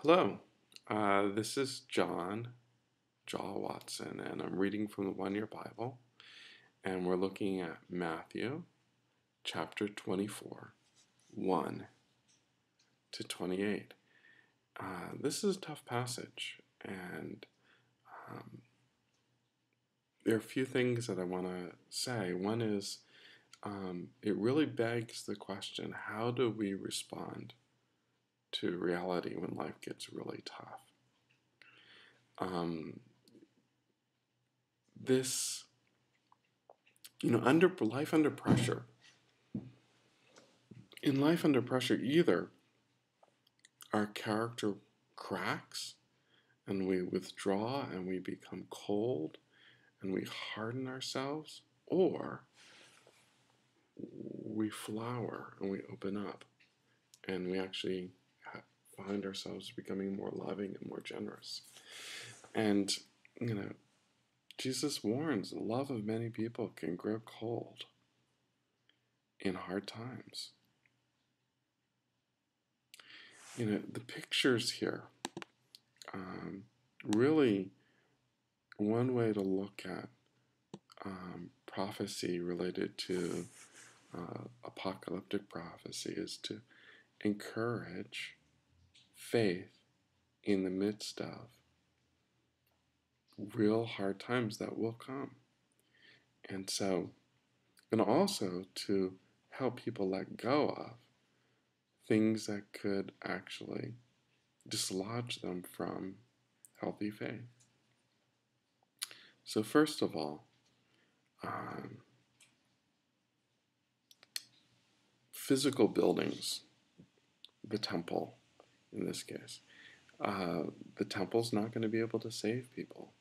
Hello, this is John Watson, and I'm reading from the One Year Bible, and we're looking at Matthew chapter 24, 1 to 28. This is a tough passage, and there are a few things that I want to say. One is, it really begs the question, how do we respond to reality when life gets really tough? Under life under pressure. In life under pressure, either our character cracks and we withdraw and we become cold and we harden ourselves, or we flower and we open up and we actually find ourselves becoming more loving and more generous. And, Jesus warns the love of many people can grow cold in hard times. The pictures here, really one way to look at prophecy related to apocalyptic prophecy is to encourage faith in the midst of real hard times that will come. And so, and also to help people let go of things that could actually dislodge them from healthy faith. So first of all, physical buildings, the temple in this case, the temple's not going to be able to save people.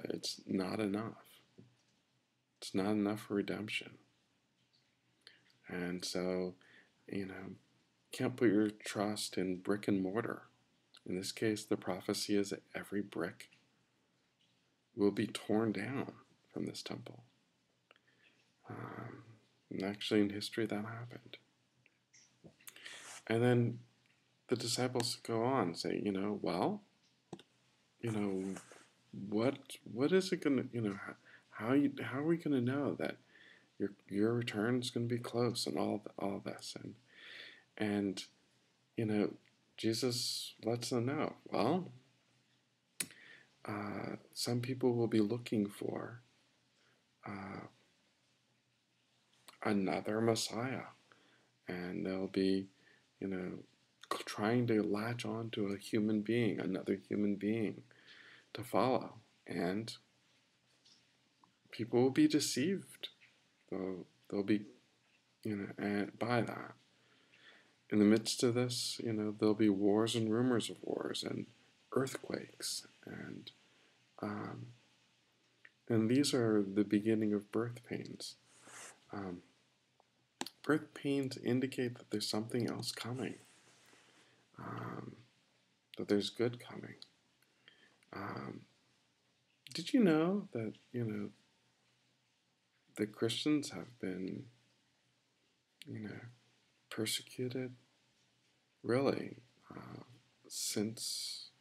It's not enough. It's not enough for redemption. And so, can't put your trust in brick and mortar. In this case, the prophecy is that every brick will be torn down from this temple. And actually in history that happened. And then the disciples go on and say, what is it going to, how are we going to know that your return is going to be close and all this? And Jesus lets them know, well, some people will be looking for another Messiah, and they'll be, trying to latch on to a human being, another human being to follow, and people will be deceived. They'll be, by that. In the midst of this, there'll be wars and rumors of wars and earthquakes, and these are the beginning of birth pains. Birth pains indicate that there's something else coming, that there's good coming. Did you know that, the Christians have been, persecuted, really, since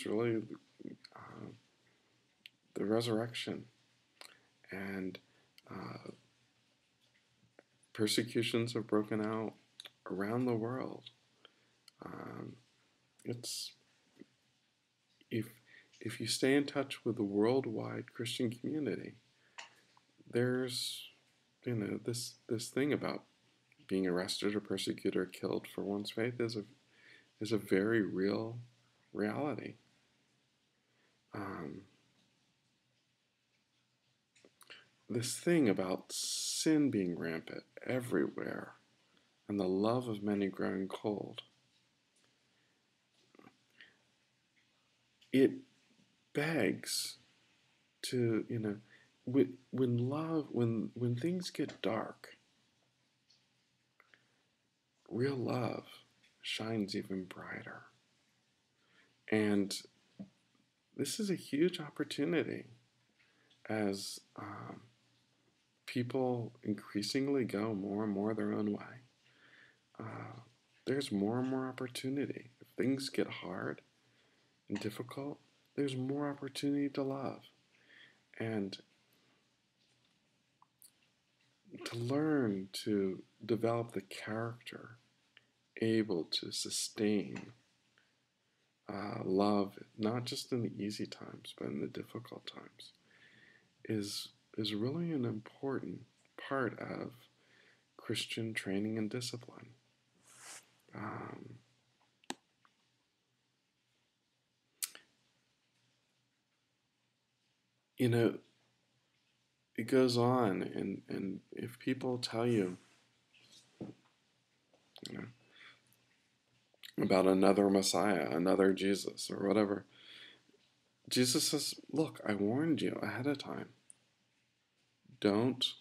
really the resurrection, and persecutions have broken out around the world. It's if you stay in touch with the worldwide Christian community, there's this thing about being arrested or persecuted or killed for one's faith is a very real reality. This thing about sin being rampant everywhere and the love of many growing cold, it begs to, when things get dark, real love shines even brighter. And this is a huge opportunity as people increasingly go more and more their own way. there's more and more opportunity. If things get hard and difficult, there's more opportunity to love and to learn to develop the character able to sustain love, not just in the easy times, but in the difficult times, is really an important part of Christian training and discipline. You know, it goes on, and if people tell you, you know, about another Messiah, another Jesus, or whatever, Jesus says, look, I warned you ahead of time. Don't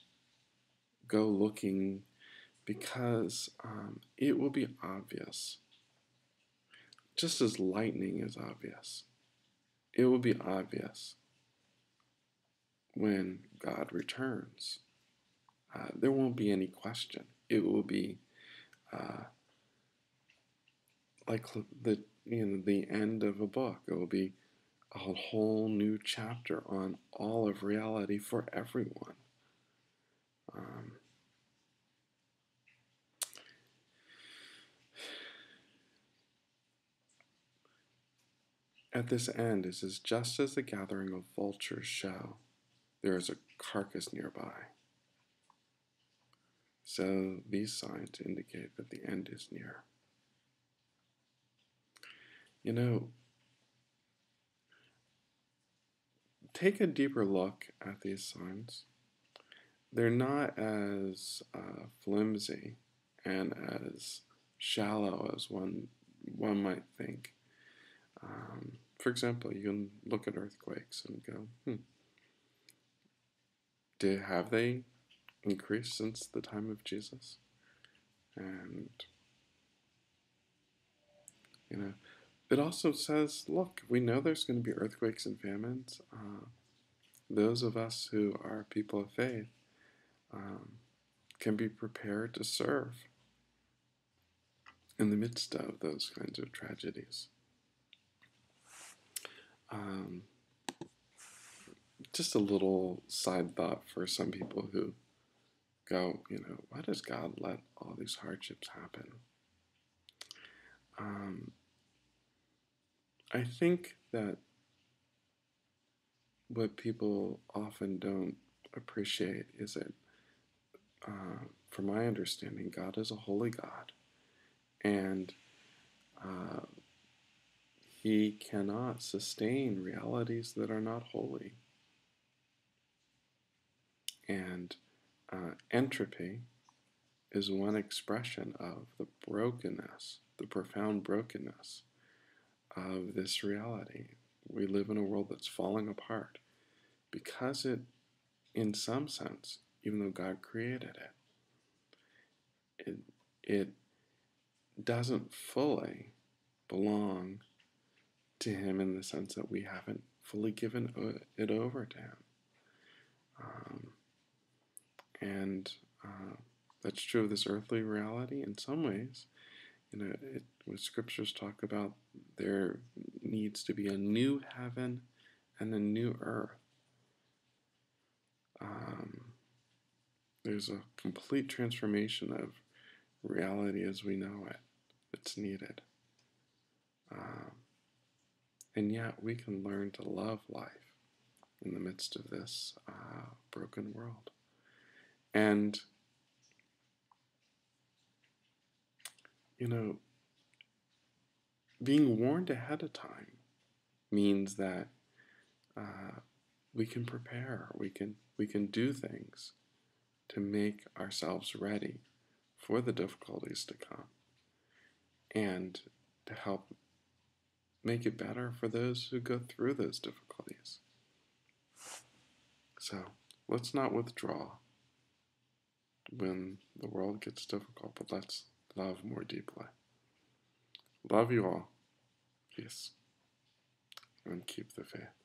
go looking, because it will be obvious. Just as lightning is obvious, it will be obvious when God returns. There won't be any question. It will be like the end of a book. It will be a whole new chapter on all of reality for everyone. At this end, it says, just as the gathering of vultures show, there is a carcass nearby. So these signs indicate that the end is near. You know, take a deeper look at these signs. They're not as flimsy and as shallow as one might think. For example, you can look at earthquakes and go, have they increased since the time of Jesus? And, you know, it also says, look, we know there's going to be earthquakes and famines. Those of us who are people of faith can be prepared to serve in the midst of those kinds of tragedies. Just a little side thought for some people who go, why does God let all these hardships happen? I think that what people often don't appreciate is that, from my understanding, God is a holy God, and He cannot sustain realities that are not holy. And entropy is one expression of the brokenness, the profound brokenness of this reality. We live in a world that's falling apart because it, in some sense, even though God created it doesn't fully belong to Him in the sense that we haven't fully given it over to Him. And that's true of this earthly reality. In some ways, when scriptures talk about there needs to be a new heaven and a new earth, there's a complete transformation of reality as we know it that's needed. And yet we can learn to love life in the midst of this broken world. And, being warned ahead of time means that we can prepare, we can do things to make ourselves ready for the difficulties to come and to help make it better for those who go through those difficulties. So let's not withdraw when the world gets difficult, but let's love more deeply. Love you all. Peace. And keep the faith.